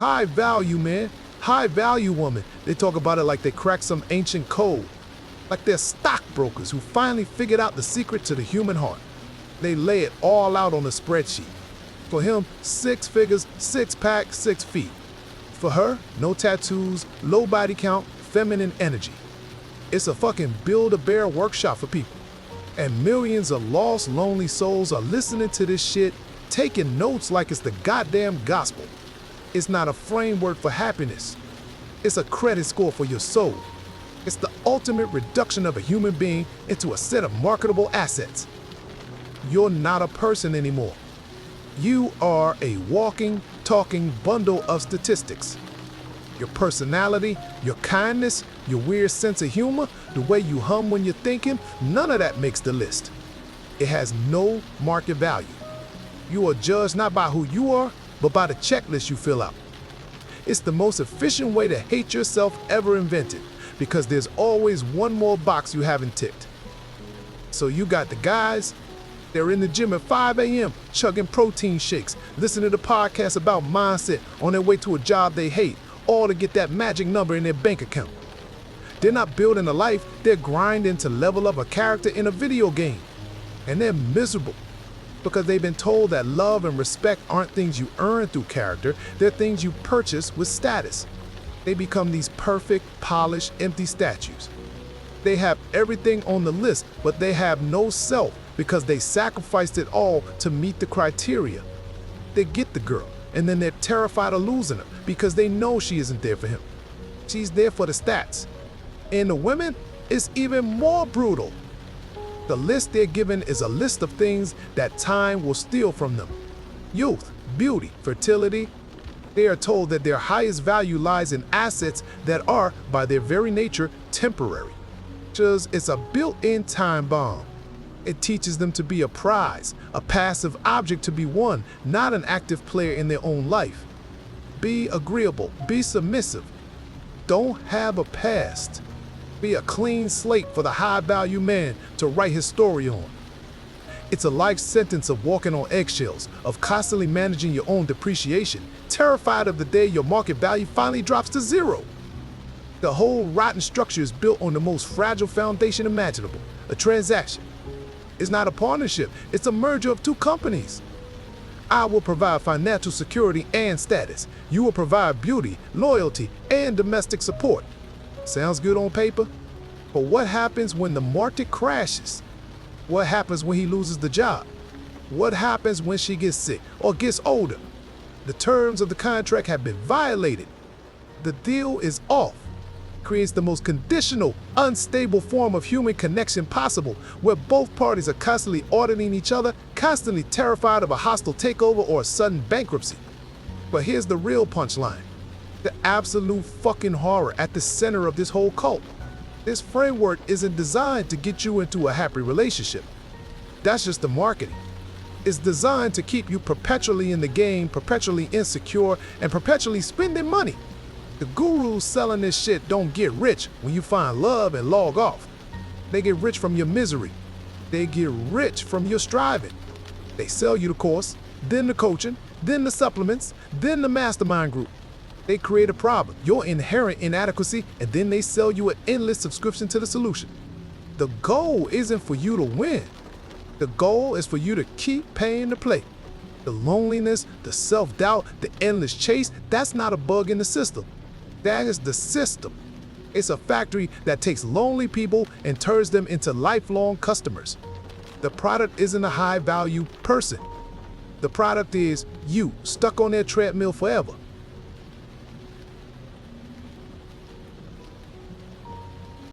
High value, man. High value woman. They talk about it like they cracked some ancient code. Like they're stockbrokers who finally figured out the secret to the human heart. They lay it all out on a spreadsheet. For him, 6 figures, 6-pack, 6 feet. For her, no tattoos, low body count, feminine energy. It's a fucking Build-A-Bear workshop for people. And millions of lost, lonely souls are listening to this shit, taking notes like it's the goddamn gospel. It's not a framework for happiness. It's a credit score for your soul. It's the ultimate reduction of a human being into a set of marketable assets. You're not a person anymore. You are a walking, talking bundle of statistics. Your personality, your kindness, your weird sense of humor, the way you hum when you're thinking, none of that makes the list. It has no market value. You are judged not by who you are, but by the checklist you fill out. It's the most efficient way to hate yourself ever invented, because there's always one more box you haven't ticked. So you got the guys, they're in the gym at 5 a.m., chugging protein shakes, listening to podcasts about mindset on their way to a job they hate, all to get that magic number in their bank account. They're not building a life, they're grinding to level up a character in a video game. And they're miserable because they've been told that love and respect aren't things you earn through character, they're things you purchase with status. They become these perfect, polished, empty statues. They have everything on the list, but they have no self because they sacrificed it all to meet the criteria. They get the girl, and then they're terrified of losing her because they know she isn't there for him. She's there for the stats. And the women, it's even more brutal. The list they're given is a list of things that time will steal from them. Youth, beauty, fertility. They are told that their highest value lies in assets that are, by their very nature, temporary. Just it's a built-in time bomb. It teaches them to be a prize, a passive object to be won, not an active player in their own life. Be agreeable, be submissive. Don't have a past. Be a clean slate for the high-value man to write his story on. It's a life sentence of walking on eggshells, of constantly managing your own depreciation, terrified of the day your market value finally drops to zero. The whole rotten structure is built on the most fragile foundation imaginable, a transaction. It's not a partnership, it's a merger of two companies. I will provide financial security and status. You will provide beauty, loyalty, and domestic support. Sounds good on paper? But what happens when the market crashes? What happens when he loses the job? What happens when she gets sick or gets older? The terms of the contract have been violated. The deal is off. Creates the most conditional, unstable form of human connection possible, where both parties are constantly auditing each other, constantly terrified of a hostile takeover or a sudden bankruptcy. But here's the real punchline. The absolute fucking horror at the center of this whole cult. This framework isn't designed to get you into a happy relationship. That's just the marketing. It's designed to keep you perpetually in the game, perpetually insecure, and perpetually spending money. The gurus selling this shit don't get rich when you find love and log off. They get rich from your misery. They get rich from your striving. They sell you the course, then the coaching, then the supplements, then the mastermind group. They create a problem, your inherent inadequacy, and then they sell you an endless subscription to the solution. The goal isn't for you to win. The goal is for you to keep paying to play. The loneliness, the self-doubt, the endless chase, that's not a bug in the system. That is the system. It's a factory that takes lonely people and turns them into lifelong customers. The product isn't a high-value person. The product is you, stuck on their treadmill forever.